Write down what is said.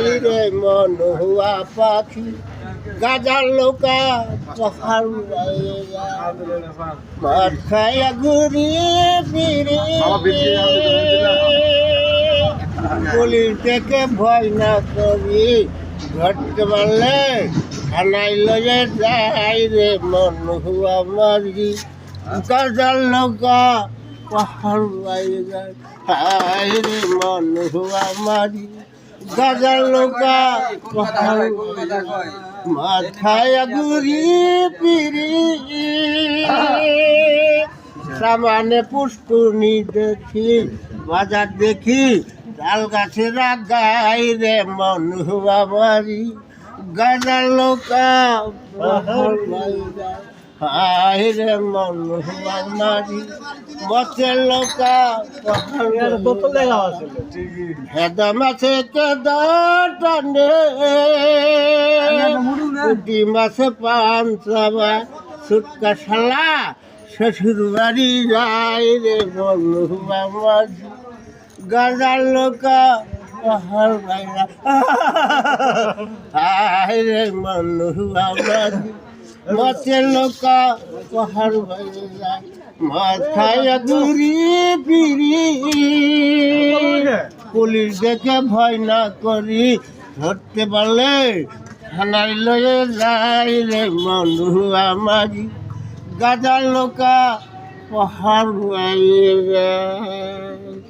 যাই রে মন হুয়া পাখি গাজার লোকা পাহাড় উড়াইয়ে যায় মাথায় ঘুরি ফিরি পুলিশ দেখে ভয় না করি ধরতে পারলে থানায় লয়ে যাই রে মন হুয়া মারি গাজার লোকা পাহাড় উড়াইয়ে যায় হাই রে মন হুয়া মারি গাজার লোকা পাহাড় মাথায় ঘুরি ফিরি সামানে পুষ্কুনি দেখি বাজার দেখি ডাল গাছের গাই রে মন হুয়া মারি গাজার লোকা পাহাড় উড়াইয়ে হাই রে মন হুয়া মারি মতের লোকা হেদা মাছে কেদার টানে পুটি মাছে পান চাবা সুটকা শালা শ্বশুর বাড়ি যাই রে মন হুয়া মারি গাজার লোকা পাহাড় বাইরা হাই রে মন হুয়া মারি মতের লোকা পাহাড় বাইরে যায় মাথায় ঘুরি ফিরি পুলিশ দেখে ভয় না করি ধরতে পারলে থানায় লয়ে যাই রে মন হুয়া মারি গাজার লোকা পাহাড় বাইরে যায়।